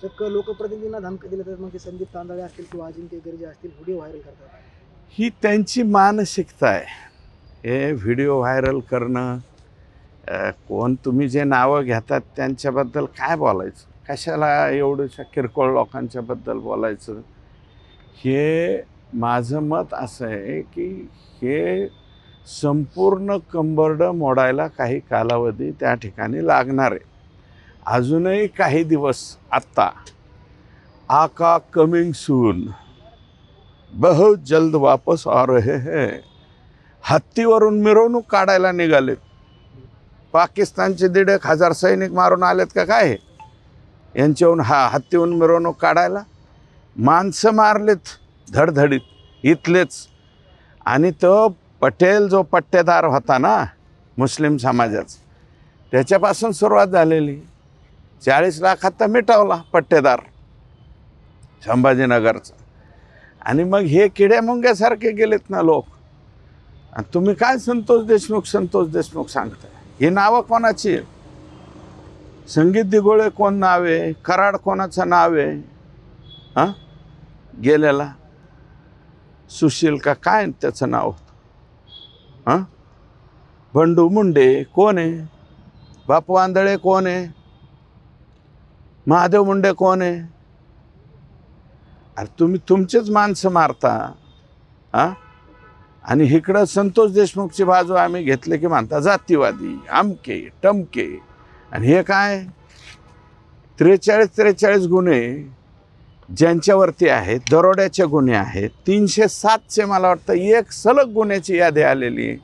चक्क लोकप्रतिनिधींना धमकी दिल्या तर मग ते संदीप तांदळे असतील किंवा अजिंक्य गर्जे असतील व्हिडिओ व्हायरल करतात. ही त्यांची मानसिकता आहे. हे व्हिडिओ व्हायरल करणं, कोण तुम्ही जे नावं घेतात त्यांच्याबद्दल काय बोलायचं, कशाला एवढ्याशा किरकोळ लोकांच्याबद्दल बोलायचं. हे माझं मत असं आहे की हे संपूर्ण कंबरड मोडायला काही कालावधी त्या ठिकाणी लागणार आहे. अजूनही काही दिवस आत्ता आका कमिंग सून, बहुत जल्द वापस आ रहे हैं, हत्तीवरून मिरवणूक काढायला निघालेत. पाकिस्तानचे 1,500 सैनिक मारून आलेत का काय यांच्याहून हत्तीहून मिरवणूक काढायला? माणसं मारलेत धडधडीत इथलेच. आणि तो पटेल जो पट्टेदार होता ना मुस्लिम समाजाचा, त्याच्यापासून सुरुवात झालेली. 40 लाखात तर मिटवला पट्टेदार संभाजीनगरचा. आणि मग हे किड्या मुंग्यासारखे गेलेत ना लोक. आणि तुम्ही काय संतोष देशमुख सांगताय? ही नावं कोणाची आहेत? संगीत दिगोळे कोण नाव आहे? कराड कोणाचं नाव आहे? हां, गेलेला सुशील का काय त्याचं नाव? हां, बंडू मुंडे कोण आहे? बापू आंधळे कोण आहे? महादेव मुंडे कोण आहे? अरे तुम्ही तुमचेच माणसं मारता. हां, आणि इकडं संतोष देशमुखची बाजू आम्ही घेतले की म्हणता जातीवादी अमके टमके. आणि हे काय 43 गुन्हे ज्यांच्यावरती आहेत, दरोड्याचे गुन्हे आहेत, 307चे मला वाटतं एक सलग गुन्ह्याची यादी आलेली आहे.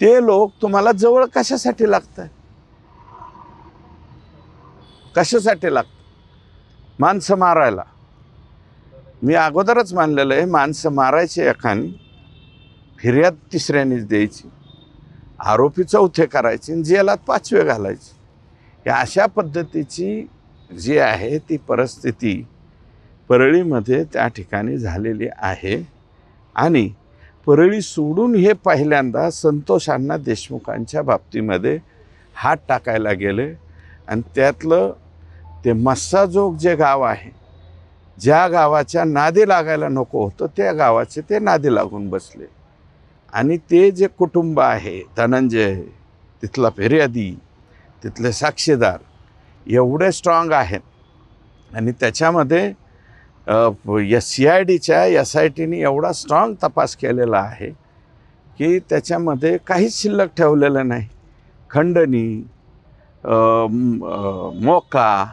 ते लोक तुम्हाला जवळ कशासाठी लागतात? कशासाठी लागतात? माणसं मारायला. मी अगोदरच मानलेलं आहे, माणसं मारायची एकाने, फिर्याद तिसऱ्यानेच द्यायची, आरोपी चौथे करायचे आणि जेलात 5वे घालायचे. या अशा पद्धतीची जी आहे ती परिस्थिती परळीमध्ये त्या ठिकाणी झालेली आहे. आणि परळी सोडून हे पहिल्यांदा संतोषांना देशमुखांच्या बाबतीमध्ये हात टाकायला गेले. आणि त्यातलं ते मस्साजोग जे गाव आहे, ज्या गावाच्या नादी लागायला नको होतं त्या गावाचे ते नादी लागून बसले. आणि ते जे कुटुंब आहे, धनंजय तिथला फिर्यादी, तिथले साक्षीदार एवढे स्ट्रॉंग आहेत. आणि त्याच्यामध्ये CIDच्या SITने एवढा स्ट्रॉंग तपास केलेला आहे की त्याच्यामध्ये काहीच शिल्लक ठेवलेलं नाही. खंडणी, मोका,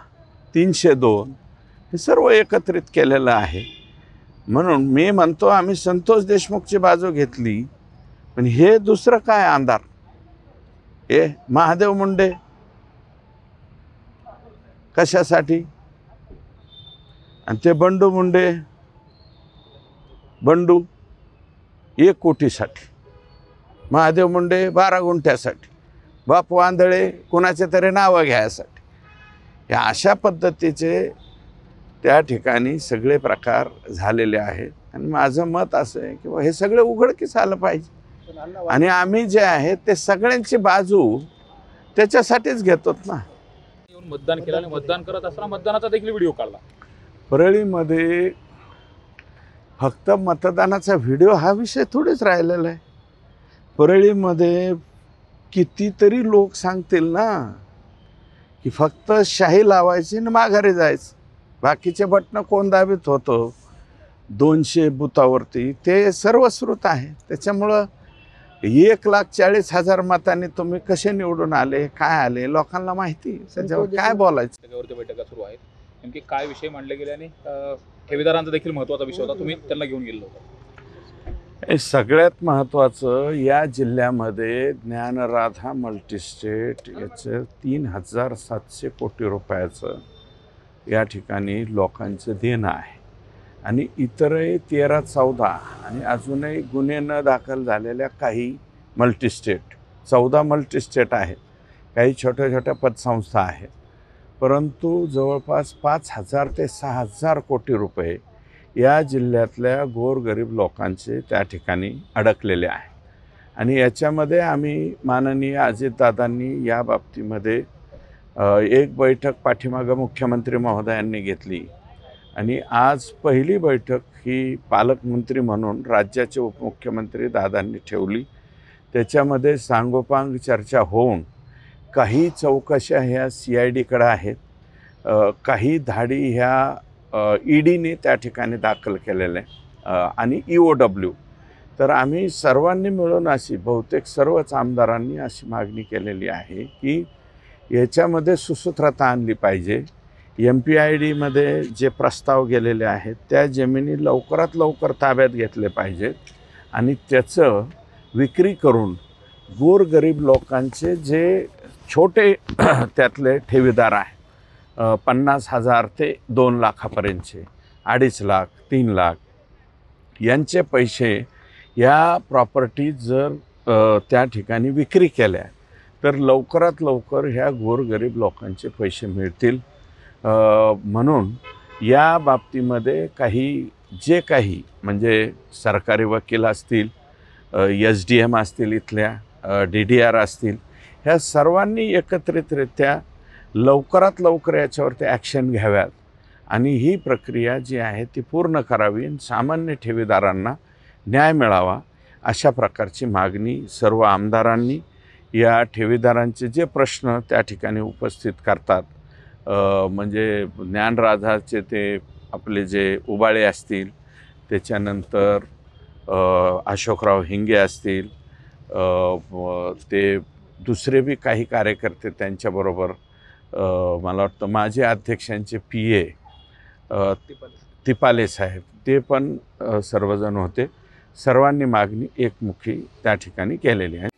302 हे सर्व एकत्रित केलेलं आहे. म्हणून मी म्हणतो आम्ही संतोष देशमुखची बाजू घेतली, पण हे दुसरं काय अंधार? हे महादेव मुंडे कशासाठी? आणि ते बंडू मुंडे, बंडू 1 कोटीसाठी, महादेव मुंडे 12 गुंठ्यासाठी, बापू आंधळे कुणाचे तरी नावं घ्यायसाठी. या अशा पद्धतीचे त्या ठिकाणी सगळे प्रकार झालेले आहेत. आणि माझं मत असं आहे की हे सगळं उघडकीस आलं पाहिजे. आणि आम्ही जे आहे ते सगळ्यांची बाजू त्याच्यासाठीच घेतोत ना. येऊन मतदान केलं आणि मतदान करत असताना मतदानाचा देखील व्हिडिओ काढला. परळीमध्ये फक्त मतदानाचा व्हिडिओ हा विषय थोडेच राहिलेला आहे. परळीमध्ये कितीतरी लोक सांगतील ना की फक्त शाही लावायची आणि माघारी जायचं. बाकीचे बटणं कोण दाबीत होतं 200 बुथावरती ते सर्वश्रुत आहे. त्याच्यामुळं 1,40,000 मतांनी तुम्ही कसे निवडून आले, काय आले, लोकांना माहिती. त्याच्यावर काय बोलायचं? त्याच्यावरती बैठका सुरू आहेत. नेमके काय विषय मांडले गेले आणि ठेवीदारांचा देखील महत्त्वाचा विषय होता, तुम्ही त्यांना घेऊन गेलो होता. हे सगळ्यात महत्त्वाचं, या जिल्ह्यामध्ये ज्ञानराधा मल्टीस्टेट याचं 3,700 कोटी रुपयाचं या ठिकाणी लोकांचं देणं आहे. आणि इतरही 13-14 आणि अजूनही गुन्हे न दाखल झालेल्या काही मल्टीस्टेट, 14 मल्टीस्टेट आहेत. काही छोट्या छोट्या पतसंस्था आहेत. परंतु जवळपास 5,000 ते 6,000 कोटी रुपये या जिल्ह्यातल्या गोरगरीब लोकांचे त्या ठिकाणी अडकलेले आहे. आणि याच्यामध्ये आम्ही माननीय अजितदादांनी या बाबतीमध्ये एक बैठक पाठीमागं मुख्यमंत्री महोदयांनी घेतली आणि आज पहिली बैठक ही पालकमंत्री म्हणून राज्याचे उपमुख्यमंत्री दादांनी ठेवली. त्याच्यामध्ये सांगोपांग चर्चा होऊन काही चौकशा ह्या CIDकडे आहेत, काही धाडी ह्या EDने त्या ठिकाणी दाखल केलेल्या आहे आणि EOW. तर आम्ही सर्वांनी मिळून अशी बहुतेक सर्वच आमदारांनी अशी मागणी केलेली आहे की याच्यामध्ये सुसूत्रता आणली पाहिजे. MPIDमध्ये जे प्रस्ताव गेलेले आहेत त्या जमिनी लवकरात लवकर ताब्यात घेतले पाहिजेत आणि त्याचं विक्री करून गोरगरीब लोकांचे जे छोटे त्यातले ठेवीदार आहे 50,000 ते 2 लाखापर्यंतचे, 2.5 लाख 3 लाख यांचे पैसे या प्रॉपर्टीज जर त्या ठिकाणी विक्री केल्या तर लवकरात लवकर ह्या गोरगरीब लोकांचे पैसे मिळतील. म्हणून या बाबतीमध्ये जे काही म्हणजे सरकारी वकील असतील, SDM असतील, इथल्या DDR असतील, ह्या सर्वांनी एकत्रितरित्या लवकरात लवकर याच्यावरती ॲक्शन घ्याव्यात आणि ही प्रक्रिया जी आहे ती पूर्ण करावी आणि सामान्य ठेवीदारांना न्याय मिळावा अशा प्रकारची मागणी सर्व आमदारांनी या ठेवीदारांचे जे प्रश्न त्या ठिकाणी उपस्थित करतात, म्हणजे ज्ञानराजाचे ते आपले जे उबाळे असतील, त्याच्यानंतर अशोकराव हिंगे असतील, ते दुसरे बी काही कार्यकर्ते त्यांच्याबरोबर, मला वाटतं माजी अध्यक्षांचे PA तिपाले साहेब ते पण सर्वजण होते. सर्वांनी मागणी एकमुखी त्या ठिकाणी केलेली आहे.